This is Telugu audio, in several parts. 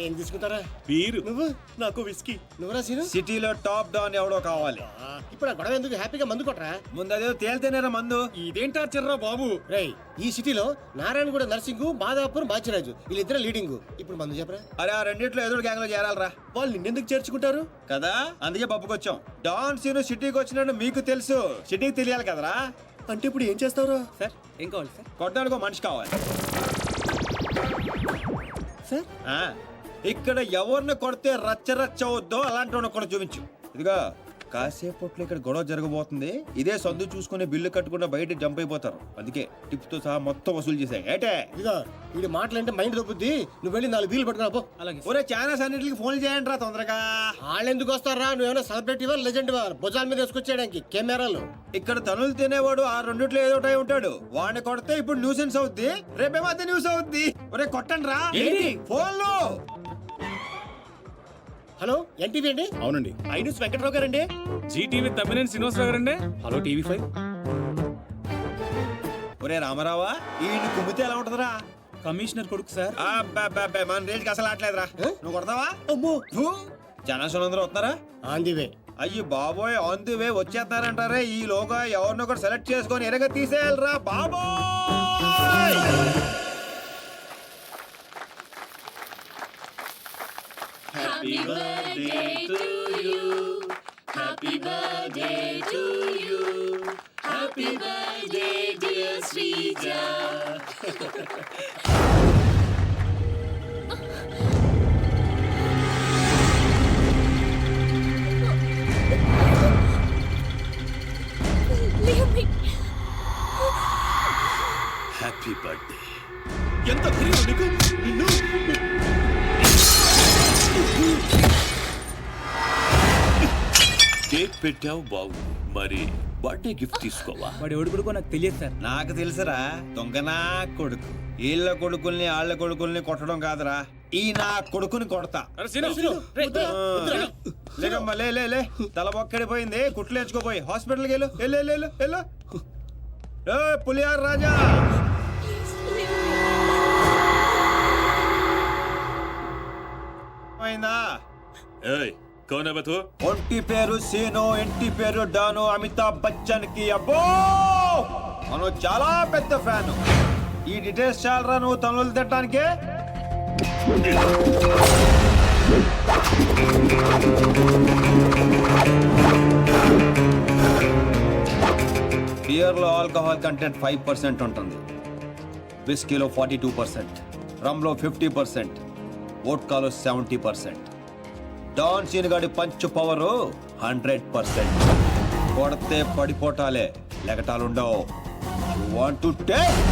ఏం తీసుకుంటారా? బీరు. నువ్వు? నాకు విస్కీ. నువ్వురా సీను? సిటీలో టాప్ డౌన్ ఎవడో కావాలి. ఇప్పుడు ఆ గొడవ ఎందుకు? హ్యాపీగా మందు కొట్టరా. ముందు అదే తేలితేనేరా మందు. ఇదేంటా చిర్రా బాబు? రేయ్, ఈ సిటీలో నారాయణగూడ నర్సింగ్, మాదాపూర్, బాచిరాజు వీళ్ళిద్దరు లీడింగ్. ఇప్పుడు మందు చెప్పరా. అరే ఆ రెండిట్లో ఎదురు గ్యాంగ్ లో చేరాలరా. వాళ్ళు నిన్నెందుకు చేర్చుకుంటారు కదా అందుకే పప్పుకొచ్చాం. డాన్ సీను సిటీకి వచ్చినట్టు మీకు తెలుసు, సిటీకి తెలియాలి కదరా. అంటే ఇప్పుడు ఏం చేస్తావురా? సార్ ఏం కావాలి సార్? కొట్టడానికి మనిషి కావాలి సార్ ఆ, ఇక్కడ ఎవరిని కొడితే రచ్చ రచ్చ అవుద్దో అలాంటి కూడా చూపించు. ఇదిగా కాసేపట్లో ఇక్కడ గొడవ జరగబోతుంది. ఇదే సొంత చూసుకుని బిల్లు కట్టుకుంటే బయట జంప్ అయిపోతారు. అందుకే టిప్స్ తో సహా మొత్తం వసూలు చేశాయి. ఏటే ఇదిగో వీడి మాటలంటే మైండ్ దొబ్బుద్ది. నువ్వు వెళ్ళి 4 బీలు పట్టుకురా పో. అలాగే ఒరే ఛానల్స్ అన్నిటికి ఫోన్ చేయండి రా తొందరగా. వాళ్ళు ఎందుకు వస్తారా? నువ్వేమైనా సెలబ్రిటీవా, లెజెండ్వా? భుజాల మీద వేసుకొచ్చేయడానికి కెమెరాలు. ఇక్కడ తనులు తినేవాడు ఆ రెండిట్లో ఏదో ఒకటి ఉంటాడు. వాడిని కొడితే ఇప్పుడు న్యూసెన్స్ అవుద్ది, రేపేమో అదే న్యూస్ అవుద్ది. ఒరే కొట్టండి రా ఫోన్లు. హలో, ఎన్టీవీ అండి? అవునండి. ఐన్యూస్ వెంకట్రావు గారండి? జీటీవీ తమ్మినేని శ్రీనివాసరావు గారండి. Hello TV5. ఒరే రామారావా, ఈ కుమ్మితే ఎలా ఉంటదిరా? కమిషనర్ కొడుకు సార్. మన రేంజ్కి అసలు ఆటలేదురా. నువ్వు కొడతావా? అమ్మో, జనాశులు అందరూ వస్తున్నారా? On the way. అయ్యి బాబోయ్, ఆన్ ది వే వచ్చేస్తారంటారే. ఈ లోగా ఎవరినో ఒకటి సెలెక్ట్ చేసుకొని ఎరగ తీసేయాలరా బాబోయ్. Happy birthday to you. Happy birthday to you. Happy birthday, dear Srija. Happy birthday. ఎంత ధైర్యం నీకు? నిన్ను కేక్ పెట్టావు బాగు, మరి బర్త్డే గిఫ్ట్ తీసుకోవా? వాడు ఎవడు కొడుకో నాకు తెలియదు సార్. నాకు తెలుసురా, దొంగనా కొడుకు. వీళ్ళ కొడుకుల్ని వాళ్ళ కొడుకుల్ని కొట్టడం కాదురా, ఈ నా కొడుకుని కొడతా. లేకమ్మా లే లే లే, తల బొక్కడిపోయింది, కుట్లు ఎంచుకోపోయి హాస్పిటల్కి వెళ్ళు. వెళ్ళు వెళ్ళు వెళ్ళు. ఏ పులియార్ రాజా, అయిందా? ఏయ్ కౌన్ హై బే తూ? ఒంటి పేరు సీను, ఇంటి పేరు డాను. అమితాబ్ బచ్చన్ కి అబ్బో మనం చాలా పెద్ద ఫ్యాన్. ఈ డీటెయిల్స్ చాలరా నువ్వు తనులు తిట్టడానికి? బియర్ లో ఆల్కహాల్ కంటెంట్ 5% ఉంటుంది, విస్కీలో 42%, రమ్ లో 50%, వోడ్కాలో 70%. డాన్ సీన్ గాడి పంచ్ పవర్ 100%. కొడితే పడిపోటాలే, లెగటాలుండవు. You want to take?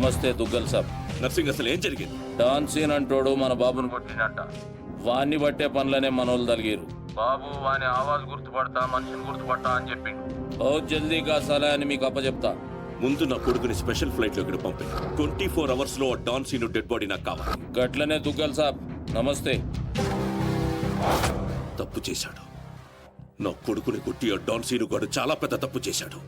నమస్తే దుగ్గల్ సాబ్. నర్సింగ్ అసలు ఏం జరిగింది? డాన్ సీన్ అంటోడు మన బాబును కొట్టినట్ట. వాన్ని బట్టే పనులనే మనోళ్ళు తలిగిరు. బాబు వాని ఆవాజ్ గుర్తుపడతా, మనిషిని గుర్తుపడతా అని చెప్పిండు. బహుత్ జల్దీ కాసాలా అని మీకు అప్పచెప్తా. ముందు నా కొడుకుని స్పెషల్ ఫ్లైట్ లో ఇక్కడ పంపి 24 hours లో డాన్ సీను డెడ్ బాడీ నాకు కావాలి. గట్లనే దుగ్గల్ సాబ్. నమస్తే. తప్పు చేశాడు. నా కొడుకుని కొట్టి ఆ డాన్ సీను గాడు చాలా పెద్ద తప్పు చేశాడు.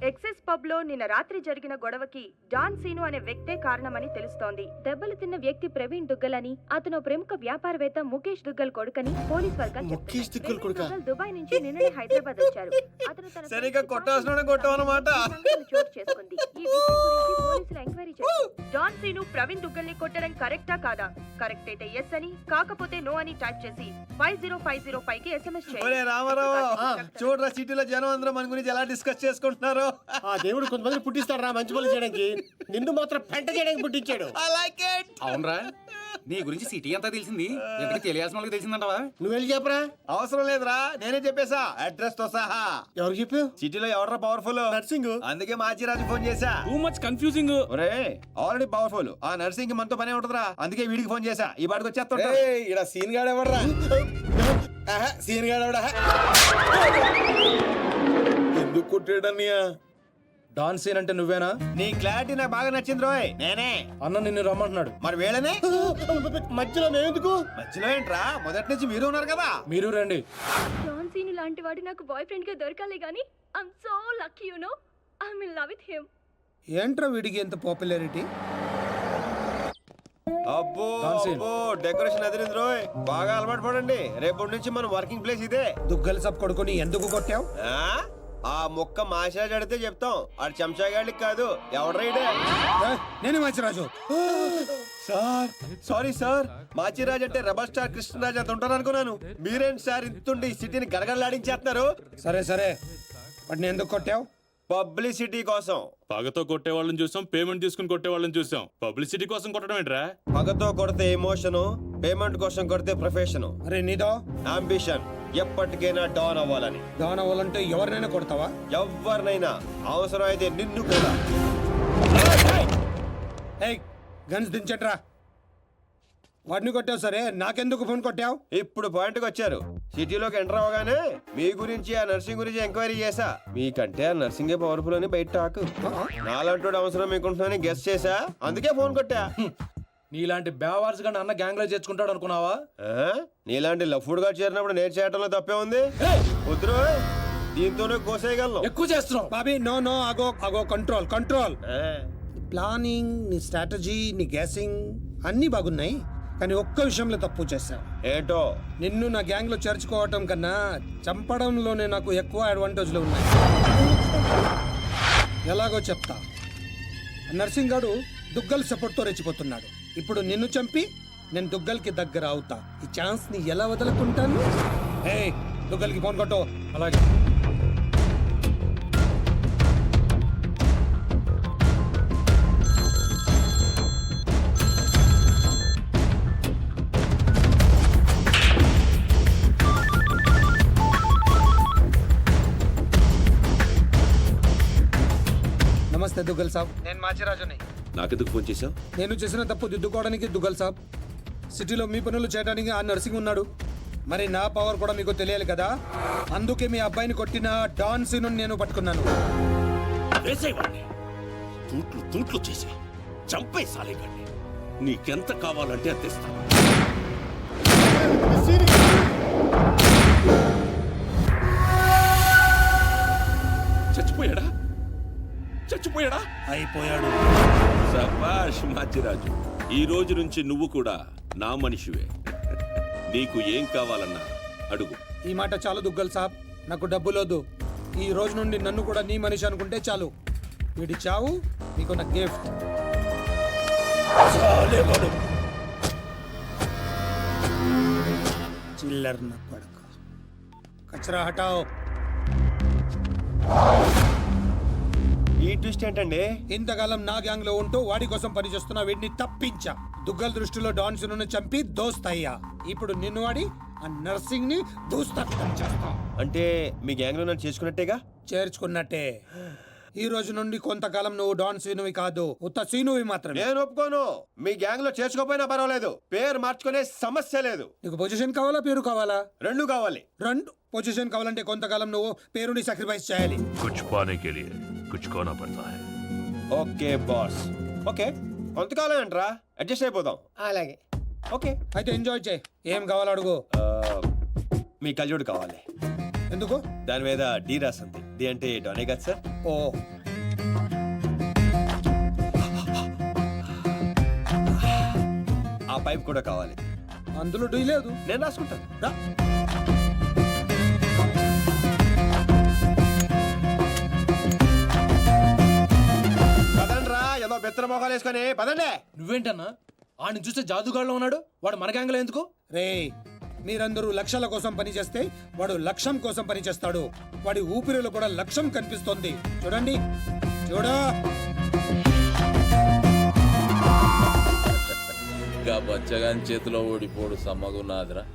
ఎక్సెస్ పబ్ లో నిన్న రాత్రి జరిగిన గొడవకి డాన్ సీను అనే వ్యక్తే కారణమని తెలుస్తోంది. దెబ్బలు తిన్న వ్యక్తి ప్రవీణ్ దుగ్గల్ అని, అతను ప్రముఖ వ్యాపారవేత్త ముఖేష్ దుగ్గల్ కొడుకని పోలీస్ వర్గాలు ముఖేష్ దుగ్గల్ కొడుకా? దుబాయ్ నుంచి నిన్ననే హైదరాబాద్ వచ్చారు. అతను తన సరిగ్గా కొట్టాల్సిన కొట్టావన్నమాట. చోటు చేసుకుంది. ఈ విషయం గురించి పోలీసులు ఎంక్వైరీ చేశారు. డాన్ సీను ప్రవీణ్ దుగ్గల్ ని కొట్టడం కరెక్టా కాదా? కరెక్ట్ అయితే ఎస్ అని, కాకపోతే నో అని టైప్ చేసి 50505 కి SMS ఒరే రామారావు, చూడరా సిటీలో జనం అందరూ మన గురించి ఎలా డిస్కస్ చేసుకుంటున్నారు. ఆ దేవుడు కొంతమంది పుట్టిస్తాడు రా మంచి పనులు చేయడానికి. నిన్ను మాత్రం పెంట చేయడానికి పుట్టించాడు. I like it. అవునరా, నీ గురించి సిటీ అంతా తెలిసింది. ఎందుకు తెలియాల్సిన వాళ్ళకి తెలిసిందంటవా? నువ్వు వెళ్ళి చెప్పరా. అవసరం లేదురా, నేనే చెప్పేశా అడ్రస్ తో సహా. ఎవరు చెప్పావు? సిటీలో ఎవడరా పవర్ఫుల్? నర్సింగ్. అందుకే మాచిరాజు ఫోన్ చేశా. Too much confusing. ఒరే ఆల్రెడీ పవర్ఫుల్, ఆ నర్సింగ్ కి మనతో పనే ఉంటదిరా. అందుకే వీడికి ఫోన్ చేశా. ఈ బాడికి వచ్చేస్తా. ఇక్కడ సీన్ గాడు ఎవడరా? సీన్ గాడు ఎవడా? ఎందుకు కొట్టాడన్నయ్య? డాన్ సీన్ అంటే నువ్వేనా? నీ క్లారిటీ నాకు బాగా నచ్చింది రోయ్. నేనే. అన్న నిన్ను రమ్మంటున్నాడు. మరి వేళనే మధ్యలో మేమెందుకు? మధ్యలో ఏంట్రా, మొదటి నుంచి మీరు ఉన్నారు కదా. మీరు రండి. డాన్ సీను లాంటి వాడు నాకు బాయ్ ఫ్రెండ్ గా దొరకాలి గానీ I'm so lucky you know. I'm in love with him. ఏంట్రా వీడికి ఎంత పాపులారిటీ? అబ్బో Dancing. అబ్బో, డెకరేషన్ అదిరింది రోయ్. బాగా అలవాటు పడండి. రేపటి నుంచి మన వర్కింగ్ ప్లేస్ ఇదే. దుగ్గల సబ్ కొడుకుని ఎందుకు కొట్టావు? ఆ మొక్క మాషాజ్ అడితే చెప్తాం. ఆడు చెంచాగాడికి కాదు. ఎవడ్రైడే? నేను Manchiraju. Sir sorry sir, Machiraj అంటే రెబల్ స్టార్ కృష్ణరాజ్ అంత ఉంటారు అనుకున్నాను. మీరేంటి సార్ ఇంతుండి ఈ సిటీని గడగడలాడించేస్తున్నారు? సరే సరే, వాటిని ఎందుకు కొట్టావు? పబ్లిసిటీ కోసం. పగతో కొట్టే వాళ్ళని చూసాం, పేమెంట్ తీసుకుని కొట్టే వాళ్ళని చూసాం. పబ్లిసిటీ కోసం కొట్టడం ఏంట్రా? పగతో కొడితే ఎమోషను, పేమెంట్ కోసం కొడితే ప్రొఫెషను. అరే నీదో అంబిషన్ ఎప్పటికైనా డాన్ అవ్వాలని. డాన్ అవ్వాలంటే ఎవరినైనా కొడతావా? ఎవరినైనా, అవసరం అయితే నిన్ను కూడా. ఏయ్ గన్స్ దించట్రా. వాడిని కొట్టావు సరే, నాకెందుకు ఫోన్ కొట్టావు? ఇప్పుడు పాయింట్కి వచ్చారు. సిటీలోకి ఎంటర్ అవగానే మీ గురించి, ఆ నర్సింగ్ గురించి ఎంక్వైరీ చేశా. మీకంటే ఆ నర్సింగే పవర్ఫుల్ అని బయట టాక్. నాలంటోడు అవసరం మీకుంటుందని గెస్ చేశా, అందుకే ఫోన్ కొట్టా. నీలాంటి బేవార్స్ గా అన్న గ్యాంగ్ లో చేర్చుకుంటాడు అనుకున్నావా? నీలాంటి లఫ్డ్ గా చేరినప్పుడు నేను చేయటంలో తప్పే ఉంది. వద్దురు, దీంతోనే కోసేయగలను. ఎక్కువ చేస్తున్నావు బాబీ. నో నో, అగో అగో, కంట్రోల్ కంట్రోల్. ప్లానింగ్, నీ స్ట్రాటజీ, నీ గ్యాసింగ్ అన్నీ బాగున్నాయి, కానీ ఒక్క విషయంలో తప్పు చేశావు. ఏంటో? నిన్ను నా గ్యాంగ్ లో చేర్చుకోవటం కన్నా చంపడంలోనే నాకు ఎక్కువ అడ్వాంటేజ్లు ఉన్నాయి. ఎలాగో చెప్తా. నర్సింగ్ గాడు దుగ్గల్ సపోర్ట్తో రెచ్చిపోతున్నాడు. ఇప్పుడు నిన్ను చంపి నేను దుగ్గల్కి దగ్గర అవుతా. ఈ ఛాన్స్ ని ఎలా వదులుకుంటాను? ఏయ్ దుగ్గల్కి ఫోన్ కొట్టు. అలాగే. నమస్తే దుగ్గల్ సాబ్, నేను మాచిరాజుని. నాకెందుకు ఫోన్ చేశావు? నేను చేసిన తప్పు దిద్దుకోవడానికి దుగ్గల్ సాబ్, సిటీలో మీ పనులు చేయడానికి ఆ నర్సింగ్ ఉన్నాడు. మరి నా పవర్ కూడా మీకు తెలియాలి కదా. అందుకే మీ అబ్బాయిని కొట్టిన డాన్ సీను నేను పట్టుకున్నాను. వేసేవాడిని తూట్లు తూట్లు చేసి చంపే సాలేగాడిని. నీకెంత కావాలంటే అంత ఇస్తాను. చచ్చిపోయాడా? చచ్చిపోయాడా? అయిపోయాడు. సబాష్ మాచిరాజు, ఈ రోజు నుంచి నువ్వు కూడా నా మనిషివే. నీకు ఏం కావాలన్నా అడుగు. ఈ మాట చాలు దుగ్గల్ సాబ్, నాకు డబ్బులోదు. ఈ రోజు నుండి నన్ను కూడా నీ మనిషి అనుకుంటే చాలు. వీడి చావు మీకు నా గిఫ్ట్. చిల్లర్ నా కొడుకు. కచరా హటాओ. ఈ ట్విస్ట్ ఏంటండి? ఇంతకాలం నా గ్యాంగ్ లో ఉంటూ వాడి కోసం పనిచేస్తున్న వీడిని తప్పించా. దుగ్గల్ దృష్టిలో డాన్ సీనుని చంపి దోస్త్ అయ్యా. ఇప్పుడు నిన్ను వాడి ఆ నర్సింగ్ ని దూస్తత్వం చేస్తా. అంటే మీ గ్యాంగ్ లో నన్ను చేసుకున్నట్టేగా? చేర్చుకున్నట్టే. ఈ రోజు నుండి కొంతకాలం నువ్వు డాన్ సీనువి కాదు, ఉత్త సీనువి మాత్రమే. నేను ఒప్పుకోను. మీ గ్యాంగ్ లో చేర్చుకోపోయినా పర్వాలేదు, పేరు మార్చుకునే సమస్య లేదు. నీకు పొజిషన్ కావాలా, పేరు కావాలా? రెండు కావాలి. రెండు. పొజిషన్ కావాలంటే కొంతకాలం నువ్వు పేరుని సాక్రిఫైస్ చేయాలి. कुछ पाने के लिए कुछ खोना पड़ता है. Okay boss. ఓకే, కొంతకాలం ఏంట్రా, అడ్జస్ట్ అయిపోదాం. అలాగే. ఓకే. అయితే ఎంజాయ్ చేయి. ఏం కావాలో అడుగు. మీ కళ్ళజోడు కావాలి. ఎందుకు? దాని మీద డి రాసింది. డి అంటే డోనే కదా సార్? ఓ, ఆ పైప్ కూడా కావాలి. అందులో డీ లేదు. నేను రాసుకుంటాను. రా. పదండి రా, ఏదో బెత్తర మొఖాలు వేసుకొని పదండి. నువ్వేంటన్నా ఆడిని చూస్తే జాదుగాడులో ఉన్నాడు, వాడు మన గ్యాంగ్లో ఎందుకు? రే, మీరందరూ లక్షల కోసం పనిచేస్తే వాడు లక్ష్యం కోసం పనిచేస్తాడు. వాడి ఊపిరిలో కూడా లక్ష్యం కనిపిస్తోంది. చూడండి, చూడా. ఇంకా బచ్చగాని చేతిలో ఓడిపోడు సమ్మగున్నాదిరా.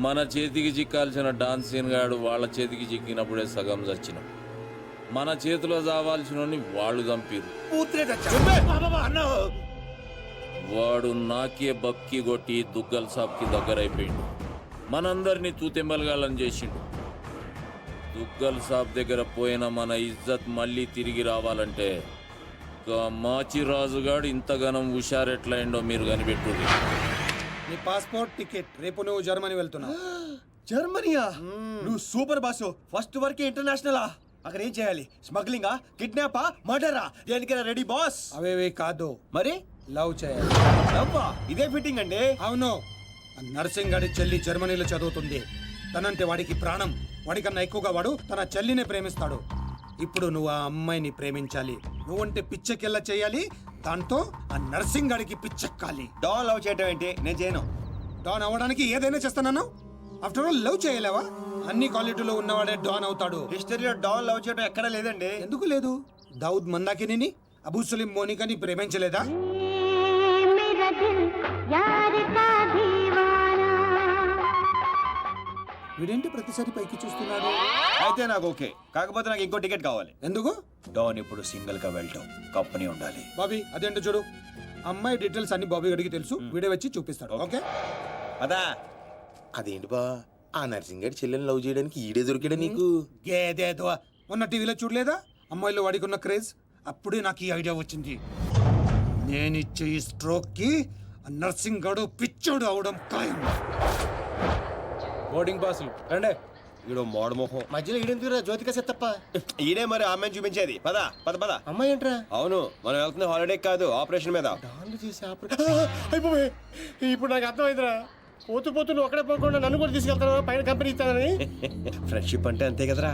మన చేతికి చిక్కాల్సిన డాన్సీన్ గాడు వాళ్ళ చేతికి చిక్కినప్పుడే సగం చచ్చినాం. మన చేతిలో చావాల్సిన వాళ్ళు చంపిరు. వాడు నాకే బక్కి కొట్టి దుగ్గల్ సాబ్కి దగ్గరైపోయిండు. మనందరినీ తూతెంబలగాళ్ళని చేసిండు. దుగ్గల్ సాబ్ దగ్గర పోయిన మన ఇజ్జత్ మళ్ళీ తిరిగి రావాలంటే మాచిరాజుగాడు ఇంతగానం హుషారెట్లయిండో మీరు కనిపెట్టుర్రి. నీ పాస్పోర్ట్, టికెట్. రేపు నువ్వు జర్మనీ వెళ్తున్నావు. జర్మనీయా? నువ్వు సూపర్ బాసు. ఫస్ట్ వరకే ఇంటర్నేషనలా? అక్కడ ఏం చేయాలి? స్మగ్లింగా, కిడ్నాపా, మర్డరా? దేనికైనా రెడీ బాస్. అవేవి కాదు, మరి లవ్ చేయాలి. అబ్బా, ఇదే ఫిట్టింగ్ అండి. అవును. ఆ నర్సింగ్ గాడి చెల్లి జర్మనీలో చదువుతుంది. తనంటే వాడికి ప్రాణం. వాడికన్నా ఎక్కువగా వాడు తన చెల్లినే ప్రేమిస్తాడు. ఇప్పుడు నువ్వు ఆ అమ్మాయిని ప్రేమించాలి. నువ్వంటే పిచ్చెకెళ్ళ చేయాలి. దాంతో ఆ నర్సింగ్ గాడికి పిచ్చెక్కాలి. డాన్ లవ్ చేయటం ఏంటి? నేను చేయను. డాన్ అవ్వడానికి ఏదైనా చేస్తానన్నా? ఆఫ్టర్ ఆల్ లవ్ చేయలేవా? అన్ని క్వాలిటీలో ఉన్నవాడే డాన్ అవుతాడు. హిస్టరీలో డాన్ లవ్ చేయడం ఎక్కడా లేదండి. ఎందుకు లేదు? దావుద్ మందాకిని, అబూ సలీం మోనికాని ప్రేమించలేదా? వీడేంటి ప్రతిసారి పైకి చూస్తున్నాడు? అయితే నాకు ఓకే. కాకపోతే నాకు ఇంకో టికెట్ కావాలి. ఎందుకు? డాన్ ఇప్పుడు సింగిల్ గా వెళ్ళటం, కంపెనీ ఉండాలి. బాబీ, అదేంటో చూడు. అమ్మాయి డీటెయిల్స్ అన్ని బాబీ గడికి తెలుసు. వీడే వచ్చి చూపిస్తాడు. ఓకే? అదా అదేంటి బా, ఆ నర్సింగ్ గారి చెల్లెని లవ్ చేయడానికి ఈడే దొరికాడా నీకు? గేదేదో మొన్న టీవీలో చూడలేదా అమ్మాయిలో వాడికి ఉన్న క్రేజ్? అప్పుడే నాకు ఈ ఐడియా వచ్చింది. నేనిచ్చే ఈ స్ట్రోక్ కి నర్సింగ్ గడు పిచ్చోడు అవడం ఖాయం. బోర్డింగ్ పాసులు రండే. ఈడో మోడ మొహం. మధ్యలో ఈడెందుకురా జ్యోతిక తప్ప? ఈడే మరి ఆమెను చూపించేది. పద పద పద. అమ్మాయి ఏంట్రా? అవును, మనం వెళ్తున్న హాలిడే కాదు, ఆపరేషన్ మీద. డాన్లు చేసి అయిపోయి. ఇప్పుడు నాకు అర్థమైందిరా. పోతూ పోతూ నువ్వు అక్కడే పోకుండా నన్ను కూడా తీసుకెళ్తాను, పైన కంపెనీ ఇస్తానని. ఫ్రెండ్షిప్ అంటే అంతే కదరా.